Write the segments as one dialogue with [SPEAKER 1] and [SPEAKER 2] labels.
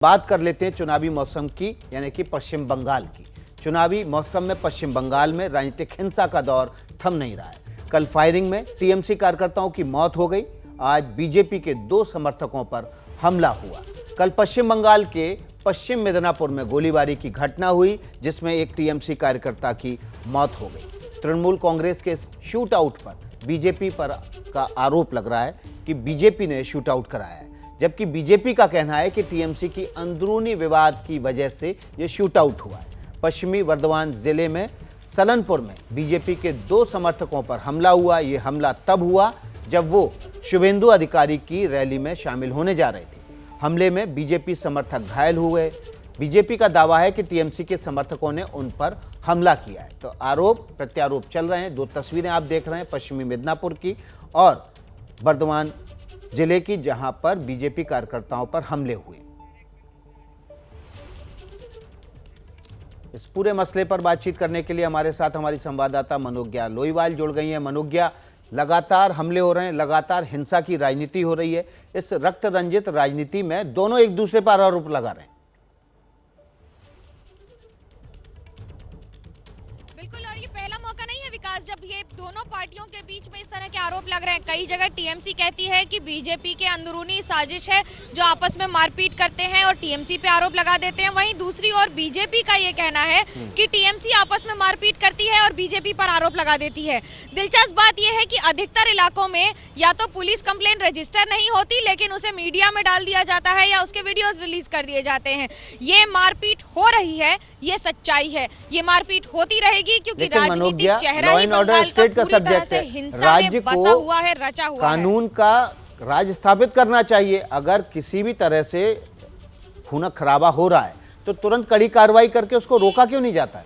[SPEAKER 1] बात कर लेते हैं चुनावी मौसम की, यानी कि पश्चिम बंगाल की। चुनावी मौसम में पश्चिम बंगाल में राजनीतिक हिंसा का दौर थम नहीं रहा है। कल फायरिंग में टीएमसी कार्यकर्ताओं की मौत हो गई। आज बीजेपी के 2 समर्थकों पर हमला हुआ। कल पश्चिम बंगाल के पश्चिम मिदनापुर में गोलीबारी की घटना हुई, जिसमें एक टीएमसी कार्यकर्ता की मौत हो गई। तृणमूल कांग्रेस के शूट आउट पर बीजेपी पर का आरोप लग रहा है कि बीजेपी ने शूट आउट कराया है, जबकि बीजेपी का कहना है कि टीएमसी की अंदरूनी विवाद की वजह से ये शूट आउट हुआ है। पश्चिमी वर्धमान जिले में सलनपुर में बीजेपी के 2 समर्थकों पर हमला हुआ। ये हमला तब हुआ जब वो शुभेंदु अधिकारी की रैली में शामिल होने जा रहे थे। हमले में बीजेपी समर्थक घायल हुए। बीजेपी का दावा है कि टीएमसी के समर्थकों ने उन पर हमला किया है। तो आरोप प्रत्यारोप चल रहे हैं। 2 तस्वीरें आप देख रहे हैं, पश्चिमी मिदनापुर की और वर्धमान जिले की, जहां पर बीजेपी कार्यकर्ताओं पर हमले हुए। इस पूरे मसले पर बातचीत करने के लिए हमारे साथ हमारी संवाददाता मनोज्ञा लोईवाल जुड़ गई हैं। मनोज्ञा, लगातार हमले हो रहे हैं, लगातार हिंसा की राजनीति हो रही है। इस रक्त रंजित राजनीति में दोनों एक दूसरे पर आरोप लगा रहे हैं।
[SPEAKER 2] बिल्कुल, और ये पहला मौका नहीं है विकास जब ये दोनों पार्टियों के बीच में इस तरह के आरोप लग रहे हैं। कई जगह टीएमसी कहती है कि बीजेपी के अंदरूनी साजिश है, जो आपस में मारपीट करते हैं और टीएमसी पे आरोप लगा देते हैं। वहीं दूसरी ओर बीजेपी का ये कहना है कि टीएमसी आपस में मारपीट करती है और बीजेपी पर आरोप लगा देती है। दिलचस्प बात यह है कि अधिकतर इलाकों में या तो पुलिस कंप्लेंट रजिस्टर नहीं होती, लेकिन उसे मीडिया में डाल दिया जाता है या उसके वीडियोज रिलीज कर दिए जाते हैं। ये मारपीट हो रही है, ये सच्चाई है। ये मारपीट होती रहेगी क्योंकि राजनीतिक चेहरा ही बंगाल
[SPEAKER 1] स्टेट का सब्जेक्ट है। राज्य को
[SPEAKER 2] हुआ है, रचा हुआ
[SPEAKER 1] कानून का राज स्थापित करना चाहिए। अगर किसी भी तरह से खून खराबा हो रहा है तो तुरंत कड़ी कार्रवाई करके उसको रोका क्यों नहीं जाता है?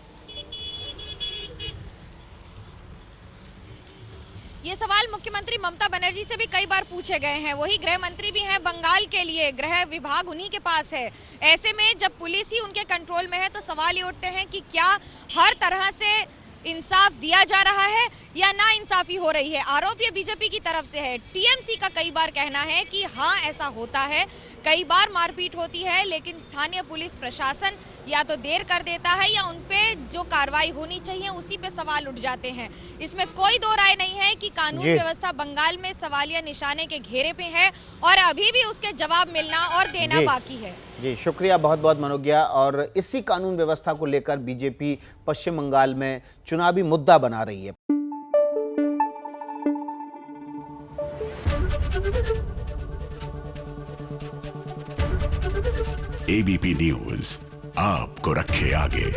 [SPEAKER 2] ये सवाल मुख्यमंत्री ममता बनर्जी से भी कई बार पूछे गए हैं। वही गृह मंत्री भी हैं बंगाल के लिए, गृह विभाग उन्हीं के पास है। ऐसे में जब पुलिस ही उनके कंट्रोल में है तो सवाल ये उठते हैं कि क्या हर तरह से इंसाफ दिया जा रहा है या ना इंसाफी हो रही है। आरोप ये बीजेपी की तरफ से है। टीएमसी का कई बार कहना है कि हाँ, ऐसा होता है, कई बार मारपीट होती है, लेकिन स्थानीय पुलिस प्रशासन या तो देर कर देता है या उनपे जो कार्रवाई होनी चाहिए उसी पे सवाल उठ जाते हैं। इसमें कोई दो राय नहीं है कि कानून व्यवस्था बंगाल में सवालिया निशाने के घेरे पे है और अभी भी उसके जवाब मिलना और देना बाकी है।
[SPEAKER 1] जी, शुक्रिया बहुत बहुत मनोज्ञा। और इसी कानून व्यवस्था को लेकर बीजेपी पश्चिम बंगाल में चुनावी मुद्दा बना रही है।
[SPEAKER 3] एबीपी न्यूज आपको रखे आगे।